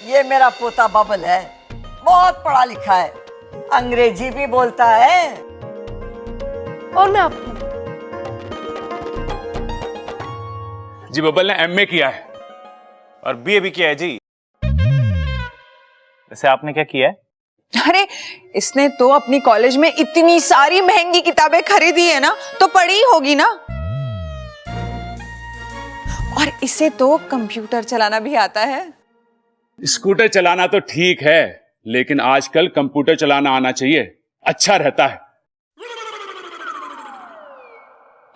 ये मेरा पोता बबल है, बहुत पढ़ा लिखा है, अंग्रेजी भी बोलता है। और मैं आपको जी बबल ने एमए किया है और बीए भी किया है जी। वैसे आपने क्या किया है? अरे इसने तो अपनी कॉलेज में इतनी सारी महंगी किताबें खरीदी है ना, तो पढ़ी ही होगी ना। और इसे तो कंप्यूटर चलाना भी आता है। स्कूटर चलाना तो ठीक है, लेकिन आजकल कंप्यूटर चलाना आना चाहिए, अच्छा रहता है।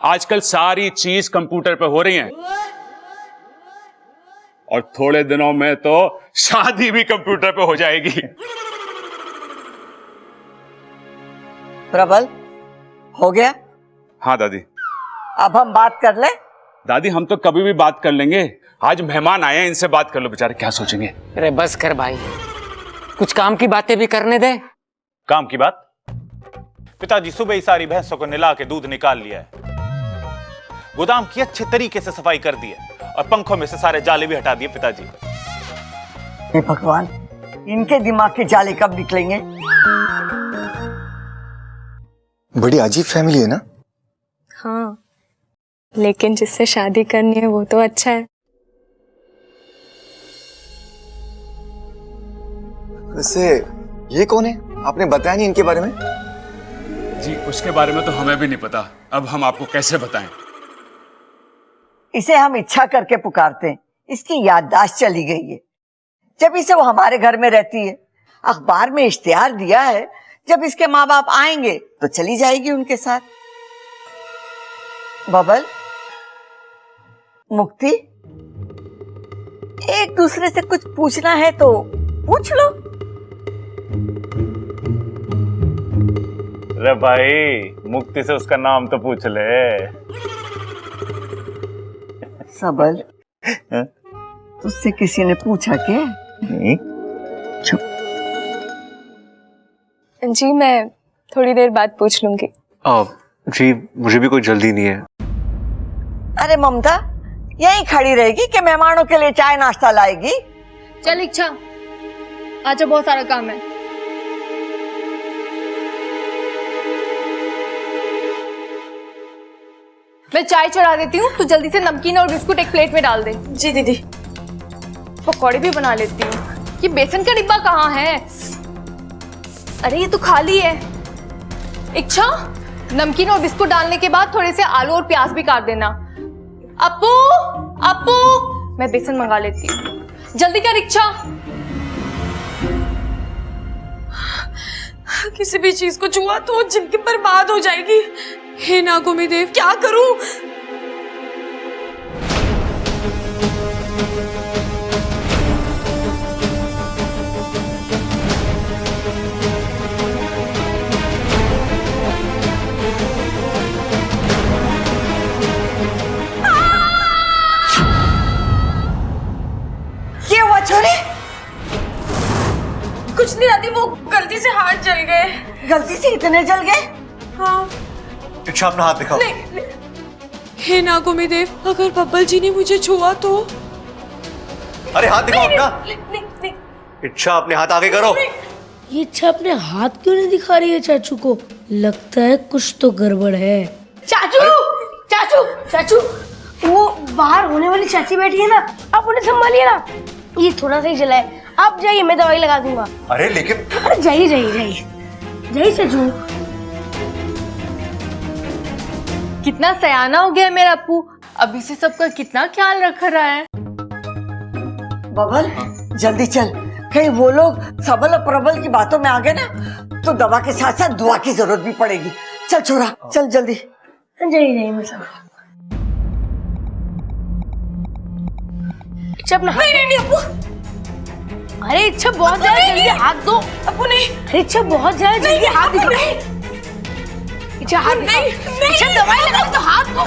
आजकल सारी चीज कंप्यूटर पे हो रही है और थोड़े दिनों में तो शादी भी कंप्यूटर पे हो जाएगी। प्रबल, हो गया? हाँ दादी। अब हम बात कर ले? दादी हम तो कभी भी बात कर लेंगे, आज मेहमान आए हैं, इनसे बात कर लो, बेचारे क्या सोचेंगे। अरे बस कर भाई, कुछ काम की बातें भी करने दे। काम की बात? पिताजी सुबह ही सारी भैंसों को निला के दूध निकाल लिया है, गोदाम की अच्छे तरीके से सफाई कर दी है और पंखों में से सारे जाले भी हटा दिए पिताजी। हे भगवान, इनके दिमाग के जाले कब निकलेंगे? बड़ी अजीब फैमिली है ना? हाँ, लेकिन जिससे शादी करनी है वो तो अच्छा है। वैसे ये कौन है? आपने बताया नहीं इनके बारे में। जी उसके बारे में तो हमें भी नहीं पता, अब हम आपको कैसे बताएं। इसे हम इच्छा करके पुकारते हैं, इसकी याददाश्त चली गई है। जब इसे वो हमारे घर में रहती है, अखबार में इश्तिहार दिया है, जब इसके माँ बाप आएंगे तो चली जाएगी उनके साथ। बबल, मुक्ति, एक दूसरे से कुछ पूछना है तो पूछ लो। अरे भाई, मुक्ति से उसका नाम तो पूछ ले। सबल, तुझसे किसी ने पूछा क्या? चुप। जी मैं थोड़ी देर बाद पूछ लूंगी। जी मुझे भी कोई जल्दी नहीं है। अरे ममता यहीं खड़ी रहेगी कि मेहमानों के लिए चाय नाश्ता लाएगी? चल इच्छा, आज बहुत सारा काम है। मैं चाय चढ़ा देती हूँ, तो जल्दी से नमकीन और बिस्कुट एक प्लेट में डाल दे। जी दीदी। पकौड़े भी बना लेती हूँ। ये बेसन का डिब्बा कहाँ है? अरे ये तो खाली है। इच्छा, नमकीन और बिस्कुट डालने के बाद थोड़े से आलू और प्याज भी काट देना। अपू, अपू, मैं बेसन मंगा लेती हूँ, जल्दी कर इच्छा। किसी भी चीज को छुआ तो जिंदगी बर्बाद हो जाएगी। हे नागोमी देव, क्या करूं? क्या हुआ छोरे? कुछ नहीं दादी, वो गलती से हाथ जल गए। गलती से इतने जल गए? हाँ। इच्छा अपना हाथ दिखाओ। नहीं। हे नागोमी देव, अगर बब्बल जी ने मुझे छुआ तो? अरे हाथ दिखाओ अपना। नहीं। इच्छा अपने हाथ आगे करो। ये इच्छा अपने हाथ क्यों नहीं दिखा रही है चाचू को? लगता है कुछ तो गड़बड़ है। चाचू, चाचू, चाचू, वो बाहर होने वाली चाची बैठी है ना, आप उन्हें संभालिए ना। ये थोड़ा सा ही जला है, आप जाइए, मैं दवाई लगा दूंगा। अरे लेकिन अरे जाइए चाचू। कितना सयाना हो गया है मेरा अप्पू, अभी से सबका कितना ख्याल रख रहा है। बबल जल्दी चल, कहीं वो लोग सबल और प्रबल की बातों में आ गए ना तो दवा के साथ साथ दुआ की जरूरत भी पड़ेगी। चल छोरा, चल जल्दी। जाइए मैं सब। इच्छा अपना नहीं अप्पू। अरे इच्छा बहुत ज्यादा जल्दी हाथ दो। अप्पू नहीं। अरे इच्छा बहुत ज्यादा जल्दी हाथ दिखाओ। इच्छा हाथ दिखाओ। इच्छा दवाई लगा तो हाथ दो।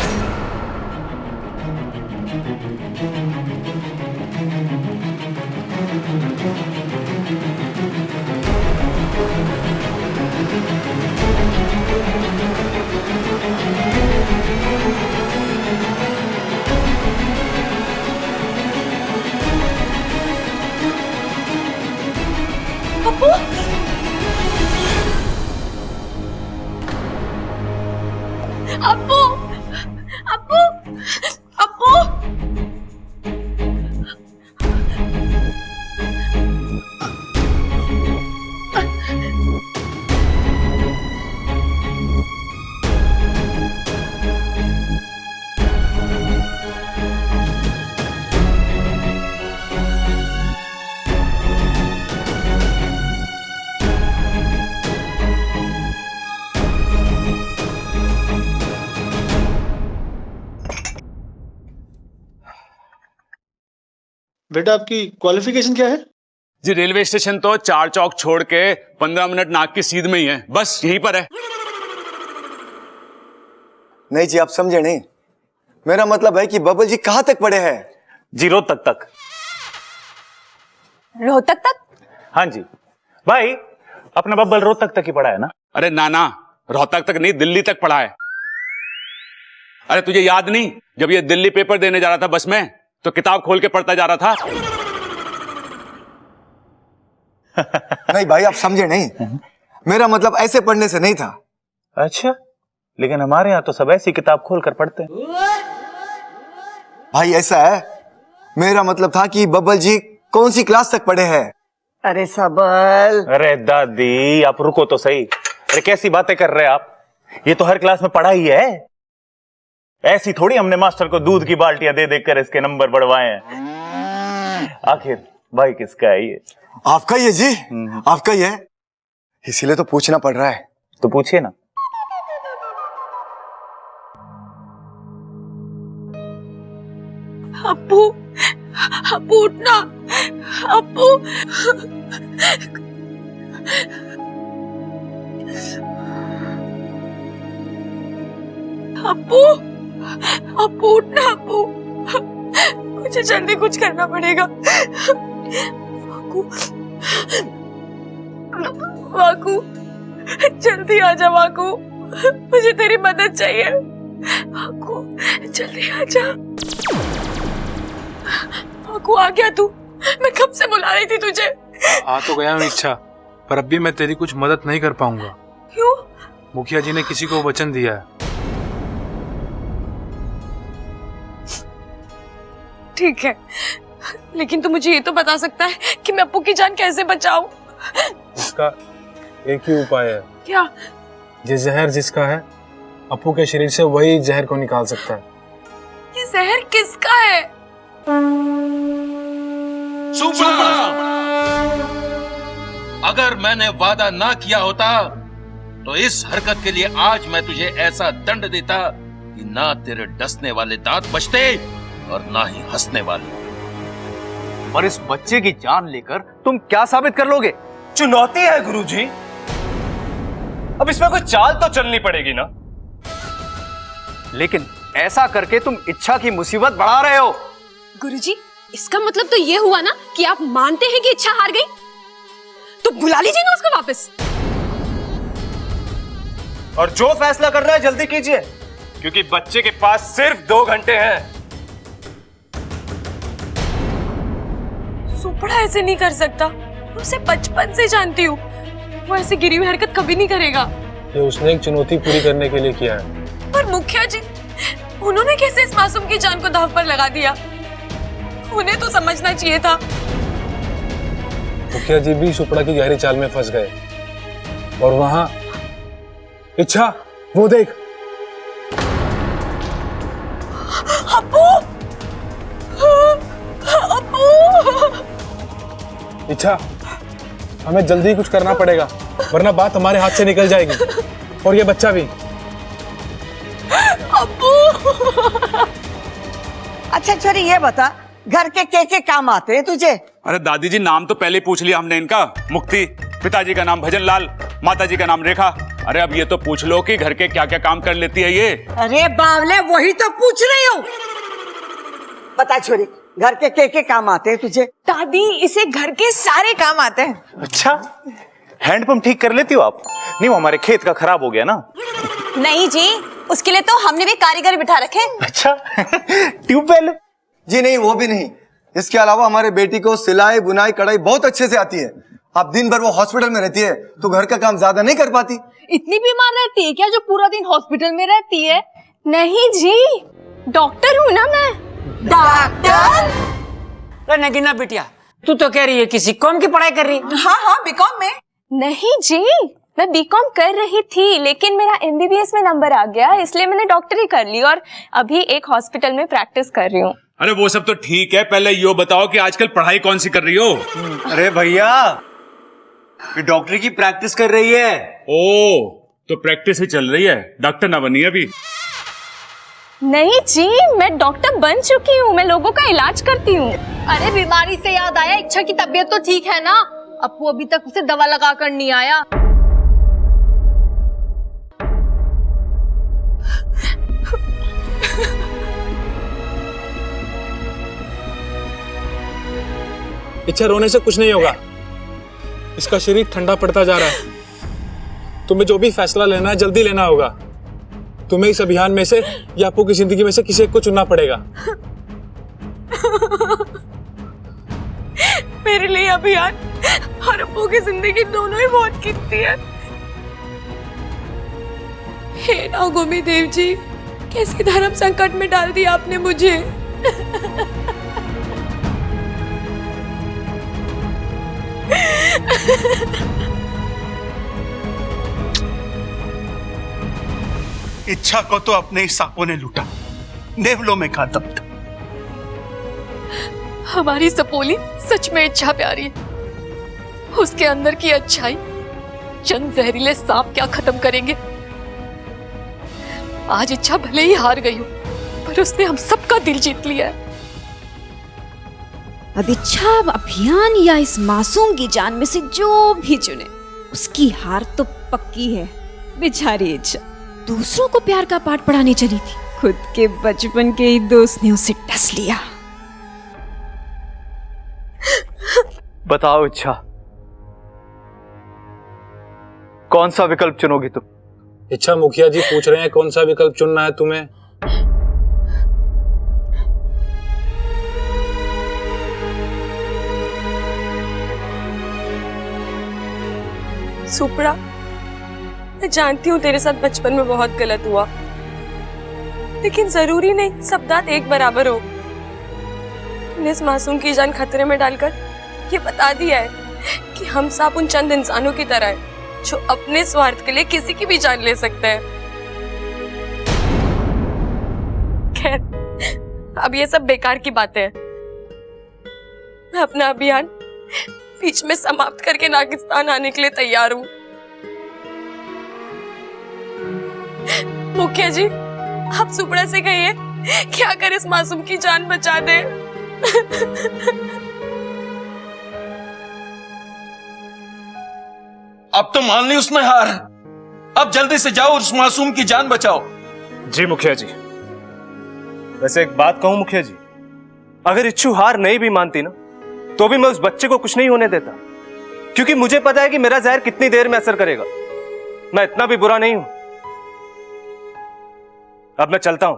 बेटा आपकी क्वालिफिकेशन क्या है? जी रेलवे स्टेशन तो 4 चौक छोड़ के 15 मिनट नाक की सीध में ही है, बस यहीं पर है। नहीं जी, आप समझे नहीं। मेरा मतलब है कि बबल जी कहाँ तक पढ़े हैं? जी रोहतक तक। रोहतक तक? हाँ जी भाई, अपना बब्बल रोहतक तक ही पढ़ा है ना? अरे नाना, रोहतक तक नहीं, दिल्ली तक पढ़ा है। अरे तुझे याद नहीं, जब ये दिल्ली पेपर देने जा रहा था बस में, तो किताब खोल के पढ़ता जा रहा था। नहीं भाई, आप समझे नहीं। मेरा मतलब ऐसे पढ़ने से नहीं था। अच्छा, लेकिन हमारे यहाँ तो सब ऐसी किताब खोल कर पढ़ते हैं। भाई ऐसा है, मेरा मतलब था कि बब्बल जी कौन सी क्लास तक पढ़े हैं? अरे सबल, अरे दादी आप रुको तो सही। अरे कैसी बातें कर रहे हैं आप? ये तो हर क्लास में पढ़ा ही है। ऐसी थोड़ी हमने मास्टर को दूध की बाल्टियां दे देकर इसके नंबर बढ़वाए हैं। आखिर भाई किसका है ये? आपका ही है जी, आपका ही है, इसीलिए तो पूछना पड़ रहा है। तो पूछिए ना। अप्पू, अप्पू उठना, अप्पू। अप्पू, अप्पू उठना, अप्पू। मुझे जल्दी कुछ करना पड़ेगा। वाकू, वाकू, जल्दी आ जा वाकू, मुझे तेरी मदद चाहिए। वाकू, जल्दी आ जा। वाकू आ गया तू? मैं कब से बुला रही थी तुझे। आ तो गया हूँ इच्छा, पर अब भी मैं तेरी कुछ मदद नहीं कर पाऊंगा। क्यों? मुखिया जी ने किसी को वचन दिया है। ठीक है, लेकिन तू मुझे ये तो बता सकता है कि मैं अप्पू की जान कैसे बचाऊं? इसका एक ही उपाय है। क्या? ये जहर जिसका है, अप्पू के शरीर से वही जहर को निकाल सकता है। ये जहर किसका है? अगर मैंने वादा ना किया होता तो इस हरकत के लिए आज मैं तुझे ऐसा दंड देता कि ना तेरे डसने वाले दांत बचते और ना ही हंसने वाले। और इस बच्चे की जान लेकर तुम क्या साबित कर लोगे? चुनौती है गुरुजी, अब इसमें कोई चाल तो चलनी पड़ेगी ना। लेकिन ऐसा करके तुम इच्छा की मुसीबत बढ़ा रहे हो। गुरुजी, इसका मतलब तो ये हुआ ना कि आप मानते हैं कि इच्छा हार गई? तो बुला लीजिए ना उसको वापस। और जो फैसला करना है जल्दी कीजिए, क्योंकि बच्चे के पास सिर्फ 2 घंटे हैं। सुपड़ा ऐसे नहीं कर सकता, मैं उसे बचपन से जानती हूँ। वो ऐसी गिरी हुई हरकत कभी नहीं करेगा। ये उसने एक चुनौती पूरी करने के लिए किया है। पर मुखिया जी, उन्होंने कैसे इस मासूम की जान को दांव पर लगा दिया? उन्हें तो समझना चाहिए था। मुखिया जी भी सुपड़ा की गहरी चाल में फंस गए, और वहां इच्छा, वो देख। अप्पू, अप्पू। इच्छा, हमें जल्दी कुछ करना पड़ेगा, वरना बात हमारे हाथ से निकल जाएगी, और ये बच्चा भी। अप्पू। अच्छा छोरी, ये बता, घर के काम आते हैं तुझे? अरे दादी जी, नाम तो पहले पूछ लिया हमने इनका। मुक्ति, पिताजी का नाम भजन लाल, माताजी का नाम रेखा। अरे अब ये तो पूछ लो कि घर के क्या क्या काम कर लेती है ये। अरे बावले, वही तो पूछ रही हूँ। बता छोरी, घर के काम आते हैं तुझे? दादी, इसे घर के सारे काम आते हैं। अच्छा, हैंडपंप ठीक कर लेती हो आप? नहीं, वो हमारे खेत का खराब हो गया ना। नहीं जी, उसके लिए तो हमने भी कारीगर बिठा रखे। अच्छा, ट्यूबवेल? जी नहीं, वो भी नहीं। इसके अलावा हमारे बेटी को सिलाई बुनाई कढ़ाई बहुत अच्छे से आती है। अब दिन भर वो हॉस्पिटल में रहती है, तो घर का काम ज्यादा नहीं कर पाती। इतनी बीमार रहती है क्या जो पूरा दिन हॉस्पिटल में रहती है? नहीं जी, डॉक्टर हूँ ना मैं। अरे नगीना बिटिया, तू तो कह रही है किसी कॉम की पढ़ाई कर रही है। हाँ हाँ, बीकॉम में। नहीं जी, मैं बीकॉम कर रही थी, लेकिन मेरा एमबीबीएस में नंबर आ गया, इसलिए मैंने डॉक्टरी कर ली और अभी एक हॉस्पिटल में प्रैक्टिस कर रही हूँ। अरे वो सब तो ठीक है, पहले यो बताओ कि आजकल पढ़ाई कौन सी कर रही हो? अरे भैया, ये डॉक्टरी की प्रैक्टिस कर रही है। ओ, तो प्रैक्टिस ही चल रही है, डॉक्टर ना बनी अभी? नहीं जी, मैं डॉक्टर बन चुकी हूँ, मैं लोगों का इलाज करती हूँ। अरे बीमारी से याद आया, इच्छा की तबीयत तो ठीक है ना? अपू अभी तक उसे दवा लगा कर नहीं आया। इच्छा, रोने से कुछ नहीं होगा। इसका शरीर ठंडा पड़ता जा रहा है। तुम्हें जो भी फैसला लेना है जल्दी लेना होगा। तुम्हें इस अभियान में से या आपको की जिंदगी में से किसी एक को चुनना पड़ेगा। मेरे लिए अभियान और अपू की जिंदगी दोनों ही बहुत कीमती है। हे नागोमी देव जी, कैसे धर्म संकट में डाल दिया आपने मुझे। इच्छा को तो अपने ही सांपों ने लूटा, नेवलों में खा दबता। हमारी सपोली सच में इच्छा प्यारी है। उसके अंदर की अच्छाई चंद जहरीले सांप क्या खत्म करेंगे। आज इच्छा भले ही हार गई हो, पर उसने हम सबका दिल जीत लिया है। अब इच्छा अभियान या इस मासूम की जान में से जो भी चुने, उसकी हार तो पक्की है। बेचारी इच्छा दूसरों को प्यार का पाठ पढ़ाने चली थी, खुद के बचपन के ही दोस्त ने उसे डस लिया। बताओ इच्छा, कौन सा विकल्प चुनोगी तुम? इच्छा, मुखिया जी पूछ रहे हैं कौन सा विकल्प चुनना है तुम्हें। सुपड़ा, मैं जानती हूँ तेरे साथ बचपन में बहुत गलत हुआ, लेकिन जरूरी नहीं सब दांत एक बराबर हो। तूने इस मासूम की जान खतरे में डालकर ये बता दिया है कि हम सब उन चंद इंसानों की तरह हैं जो अपने स्वार्थ के लिए किसी की भी जान ले सकते हैं। खैर, अब ये सब बेकार की बातें हैं। मैं अपना अभियान बीच में समाप्त करके नागिस्तान आने के लिए तैयार हूँ। मुखिया जी, आप सुपड़ा से कहिए कि अगर इस मासूम की जान बचा दे। अब तो मान ली उसने हार। अब जल्दी से जाओ और उस मासूम की जान बचाओ। जी मुखिया जी। वैसे एक बात कहूं मुखिया जी, अगर इच्छू हार नहीं भी मानती ना, तो भी मैं उस बच्चे को कुछ नहीं होने देता, क्योंकि मुझे पता है कि मेरा जहर कितनी देर में असर करेगा। मैं इतना भी बुरा नहीं हूं। अब मैं चलता हूं।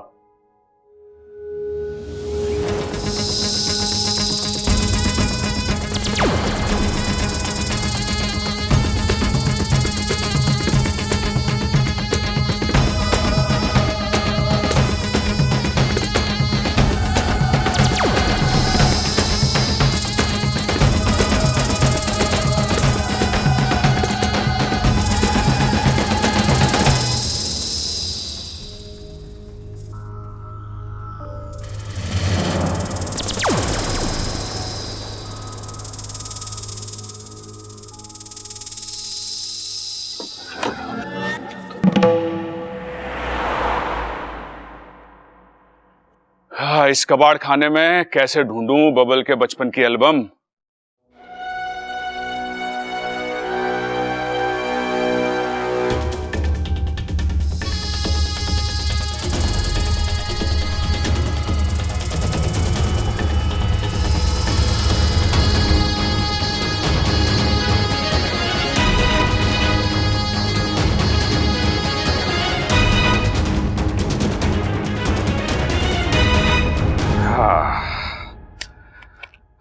इस कबाड़ खाने में कैसे ढूंढूं बबल के बचपन की एल्बम।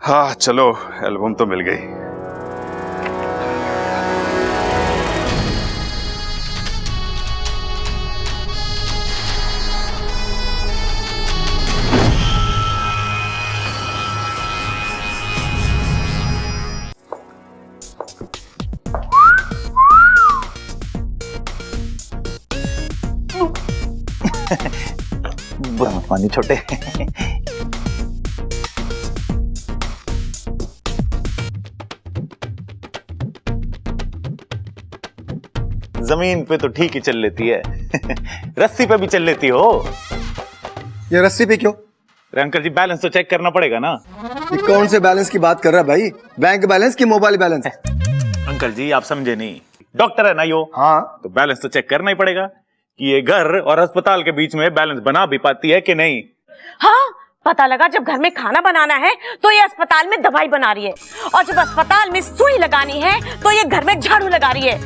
हाँ चलो, एल्बम तो मिल गई। बुरा मत मानिए छोटे। जमीन पे तो ठीक ही चल लेती है, रस्सी पे भी चल लेती हो। ये रस्सी पे क्यों? अंकल जी, बैलेंस तो चेक करना पड़ेगा ना। ये कौन से बैलेंस की बात कर रहा है भाई? बैंक बैलेंस की मोबाइल बैलेंस? अंकल जी आप समझे नहीं, डॉक्टर है ना यो। हाँ तो बैलेंस तो चेक करना ही पड़ेगा कि ये घर और अस्पताल के बीच में बैलेंस बना भी पाती है कि नहीं। हाँ, पता लगा जब घर में खाना बनाना है तो ये अस्पताल में दवाई बना रही है, और जब अस्पताल में सुई लगानी है तो ये घर में झाड़ू लगा रही है।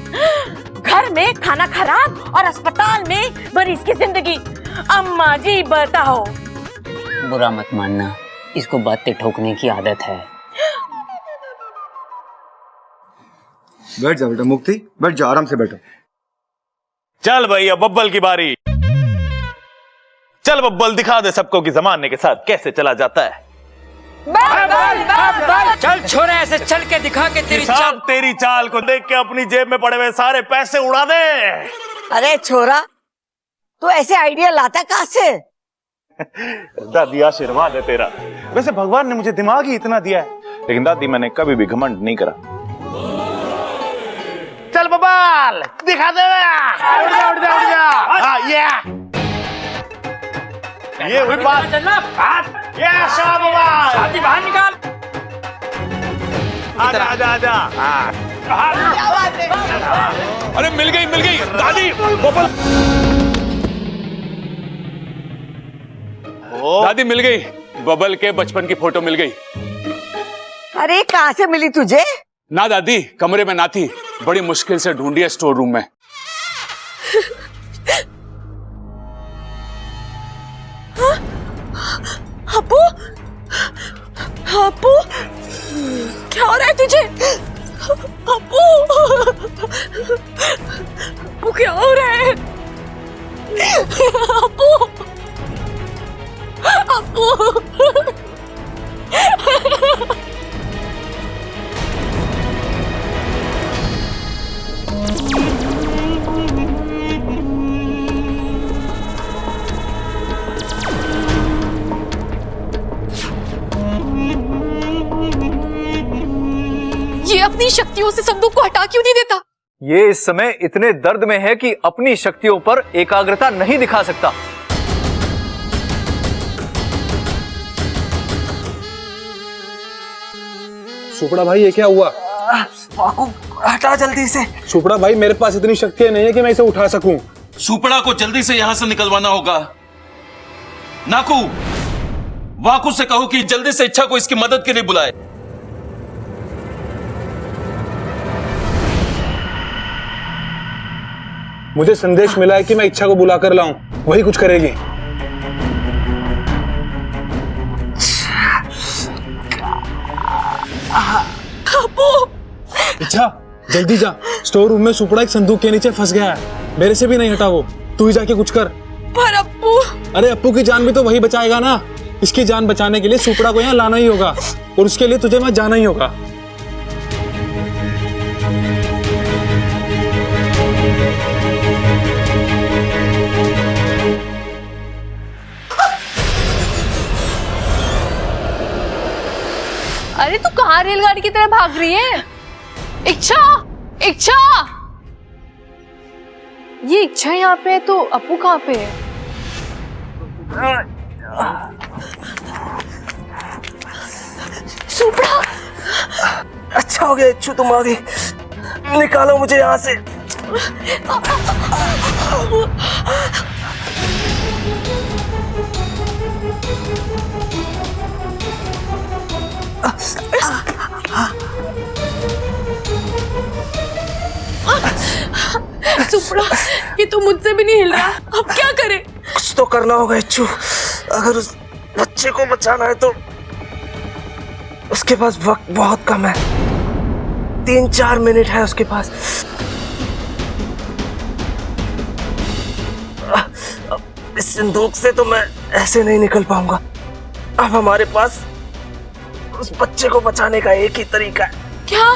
घर में खाना खराब और अस्पताल में मरीज की जिंदगी। अम्मा जी बताओ। बुरा मत मानना, इसको बातें ठोकने की आदत है। बैठ जाओ बेटा मुक्ति, बैठ जाओ, आराम से बैठो। चल भाई अब बब्बल की बारी। चल बब्बल दिखा दे सबको कि जमाने के साथ कैसे चला जाता है। चल छोरा, ऐसे चल के दिखा के तेरी चाल। तेरी चाल को देख के अपनी जेब में पड़े हुए सारे पैसे उड़ा दे। अरे छोरा, तू ऐसे आइडिया लाता कहाँ से? दादी आशीर्वाद है तेरा। वैसे भगवान ने मुझे दिमाग ही इतना दिया है, लेकिन दादी मैंने कभी भी घमंड नहीं करा। चल बब्बल दिखा दे। उड़ जा उड़ जा उड़ जा। हाँ ये हुई बात। ये शादी बाहर निकाल। आजा आजा आजा। अरे मिल गई दादी। बब्बल दादी मिल गई, बबल के बचपन की फोटो मिल गई। अरे कहाँ से मिली तुझे? ना दादी, कमरे में ना थी, बड़ी मुश्किल से ढूंढी है स्टोर रूम में। अपू, अपू, क्या हो रहा है तुझे? अपू, अपू क्या हो रहा है? अपू, अपू, ये अपनी शक्तियों से शब्दों को हटा क्यों नहीं देता? ये इस समय इतने दर्द में है कि अपनी शक्तियों पर एकाग्रता नहीं दिखा सकता। सुपड़ा भाई ये क्या हुआ? वाकू हटा जल्दी से। सुपड़ा भाई मेरे पास इतनी शक्तियां नहीं है कि मैं इसे उठा सकूं। सुपड़ा को जल्दी से यहां से निकलवाना होगा। नाकू, वाकू से कहो कि जल्दी से इच्छा को इसकी मदद के लिए बुलाए। मुझे संदेश मिला है कि मैं इच्छा को बुला कर लाऊं, वही कुछ करेगी। इच्छा जल्दी जा, स्टोर रूम में सुपड़ा एक संदूक के नीचे फंस गया है, मेरे से भी नहीं हटा वो। तू ही जाके कुछ कर। पर अप्पू। अरे अप्पू की जान भी तो वही बचाएगा ना। इसकी जान बचाने के लिए सुपड़ा को यहाँ लाना ही होगा, और उसके लिए तुझे वहां जाना ही होगा। अरे तू कहाँ रेलगाड़ी की तरह भाग रही है? इच्छा, इच्छा, ये इच्छा यहाँ पे है तो अपू कहाँ पे है? सुपड़ा, अच्छा हो गया इच्छू तुम आ गई। निकालो मुझे यहाँ से। सुपड़ा, ये तो मुझसे भी नहीं हिल रहा, अब क्या करें? कुछ तो करना होगा इच्छू। अगर उस बच्चे को बचाना है तो उसके पास वक्त बहुत कम है, 3-4 मिनट है उसके पास। इस संदूक से तो मैं ऐसे नहीं निकल पाऊंगा। अब हमारे पास उस बच्चे को बचाने का एक ही तरीका है। क्या?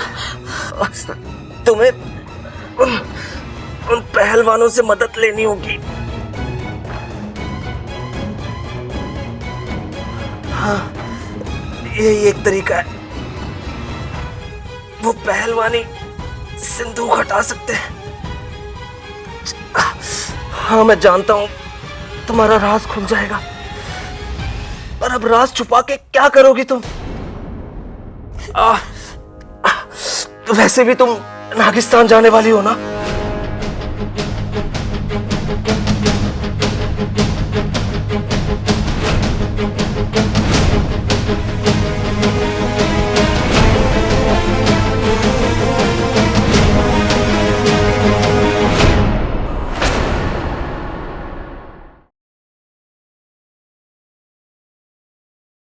तुम्हें उन पहलवानों से मदद लेनी होगी। हाँ, यही एक तरीका है। वो पहलवानी सिंदूक हटा सकते हैं। हाँ मैं जानता हूँ तुम्हारा राज खुल जाएगा, पर अब राज छुपा के क्या करोगी तुम? वैसे भी तुम नागिस्तान जाने वाली हो ना?